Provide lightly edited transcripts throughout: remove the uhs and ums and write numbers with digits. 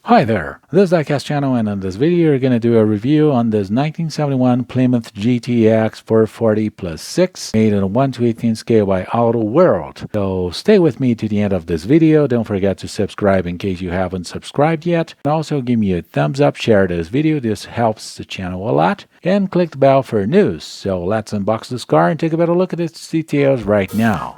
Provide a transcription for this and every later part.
Hi there, this is Diecast channel, and in this video we're going to do a review on this 1971 Plymouth GTX 440 plus 6 made in a 1/18 scale by Auto World. So stay with me to the end of this video. Don't forget to subscribe in case you haven't subscribed yet. And also give me a thumbs up, share this video, this helps the channel a lot. And click the bell for news. So let's unbox this car and take a better look at its details right now.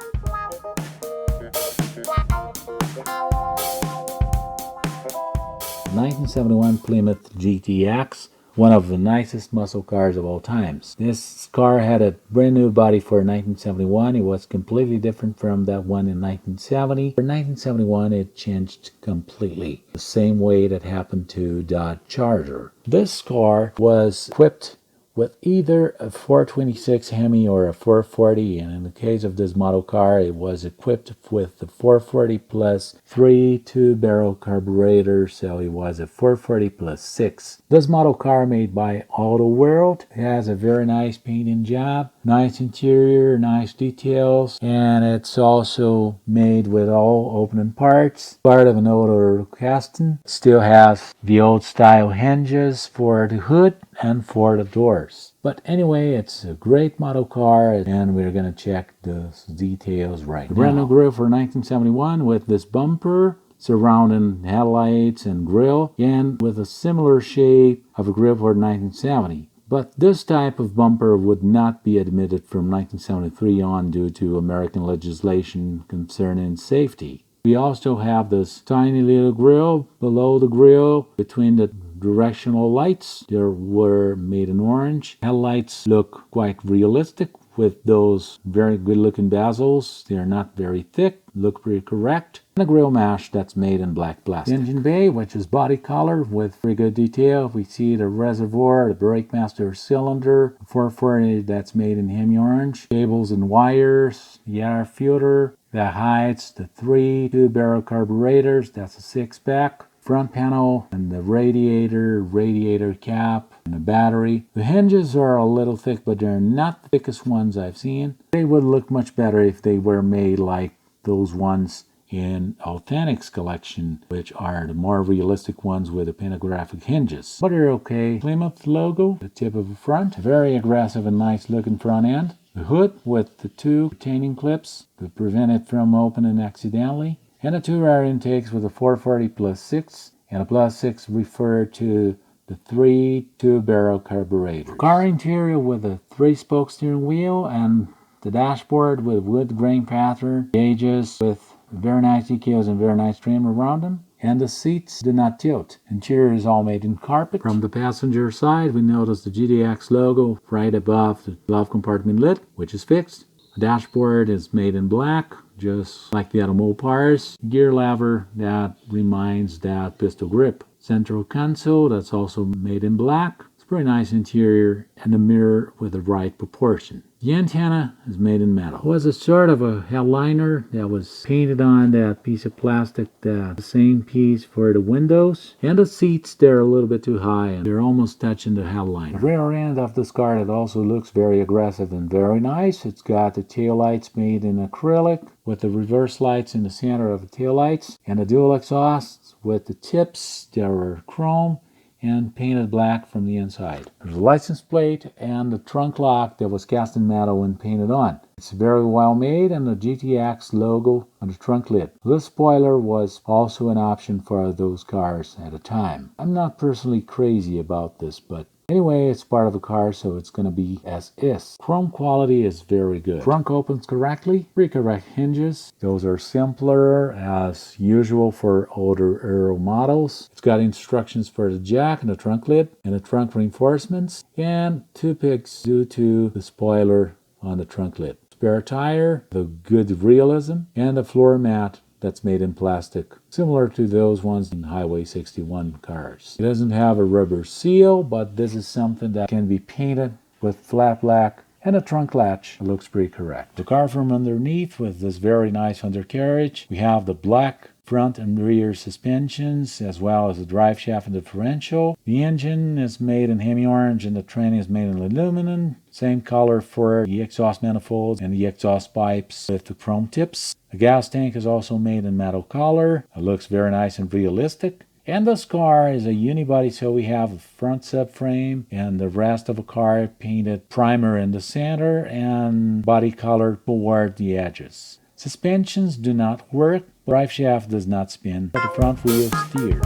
1971 Plymouth GTX, one of the nicest muscle cars of all times. This car had a brand new body for 1971. It was completely different from that one in 1970. For 1971, it changed completely, the same way that happened to Dodge Charger. This car was equipped with either a 426 Hemi or a 440, and in the case of this model car, it was equipped with the 440 plus 3 two-barrel carburetor, so it was a 440 plus 6. This model car made by Auto World has a very nice painting job, nice interior, nice details, and it's also made with all opening parts, part of an older casting. It still has the old style hinges for the hood and for the doors. But anyway, it's a great model car, and we're gonna check the details right now. Brand new grille for 1971 with this bumper surrounding headlights and grille, and with a similar shape of a grille for 1970. But this type of bumper would not be admitted from 1973 on due to American legislation concerning safety. We also have this tiny little grille below the grille between the directional lights. They were made in orange. Headlights look quite realistic with those very good looking bezels. They are not very thick, look pretty correct. And a grille mesh that's made in black plastic. The engine bay, which is body color with very good detail. We see the reservoir, the brake master cylinder, 440 that's made in Hemi orange, cables and wires, the air filter that hides the 3 two-barrel carburetors, that's a 6-pack. Front panel and the radiator cap, and the battery. The hinges are a little thick, but they're not the thickest ones I've seen. They would look much better if they were made like those ones in Authentics collection, which are the more realistic ones with the pantographic hinges. But they're okay. Plymouth logo, the tip of the front, very aggressive and nice looking front end. The hood with the 2 retaining clips to prevent it from opening accidentally. And the 2 air intakes with a 440 plus 6 and a plus 6 refer to the 3 two-barrel carburetors. Car interior with a 3-spoke steering wheel and the dashboard with wood grain pattern, gauges with very nice decals and very nice trim around them. And the seats do not tilt. Interior is all made in carpet. From the passenger side, we notice the GTX logo right above the glove compartment lid, which is fixed. The dashboard is made in black, just like the other Mopars. Gear lever that reminds that pistol grip. Central console that's also made in black. It's a pretty nice interior, and the mirror with the right proportion. The antenna is made in metal. It was a sort of a headliner that was painted on that piece of plastic, the same piece for the windows. And the seats, they're a little bit too high and they're almost touching the headliner. The rear end of this car that also looks very aggressive and very nice. It's got the tail lights made in acrylic with the reverse lights in the center of the tail lights, and the dual exhausts with the tips that are chrome and painted black from the inside. There's a license plate and the trunk lock that was cast in metal and painted on. It's very well made, and the GTX logo on the trunk lid. This spoiler was also an option for those cars at a time. I'm not personally crazy about this, but anyway, it's part of a car, so it's gonna be as is. Chrome quality is very good. Trunk opens correctly, 3 correct hinges. Those are simpler as usual for older Aero models. It's got instructions for the jack and the trunk lid and the trunk reinforcements, and 2 picks due to the spoiler on the trunk lid. Spare tire, the good realism, and a floor mat that's made in plastic, similar to those ones in Highway 61 cars. It doesn't have a rubber seal, but this is something that can be painted with flat black, and a trunk latch looks pretty correct. The car from underneath with this very nice undercarriage. We have the black front and rear suspensions, as well as the drive shaft and differential. The engine is made in Hemi orange and the tranny is made in aluminum. Same color for the exhaust manifolds and the exhaust pipes with the chrome tips. The gas tank is also made in metal color. It looks very nice and realistic. And this car is a unibody, so we have a front subframe and the rest of the car painted primer in the center and body color toward the edges. Suspensions do not work, drive shaft does not spin, but the front wheels steer.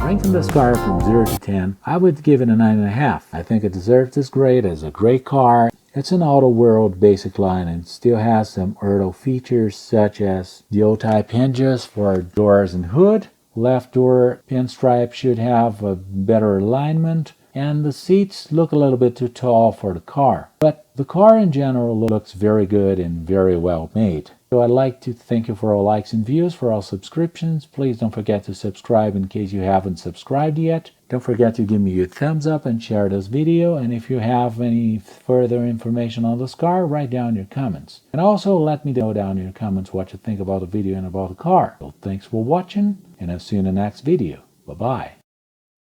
Ranking this car from 0 to 10, I would give it a 9.5. I think it deserves this grade as a great car. It's an Auto World basic line and still has some early features such as the O-type hinges for doors and hood. Left door pinstripe should have a better alignment, and the seats look a little bit too tall for the car. But the car in general looks very good and very well made. So I'd like to thank you for all likes and views, for all subscriptions. Please don't forget to subscribe in case you haven't subscribed yet. Don't forget to give me a thumbs up and share this video. And if you have any further information on this car, write down your comments. And also let me know down in your comments what you think about the video and about the car. So thanks for watching, and I'll see you in the next video. Bye-bye.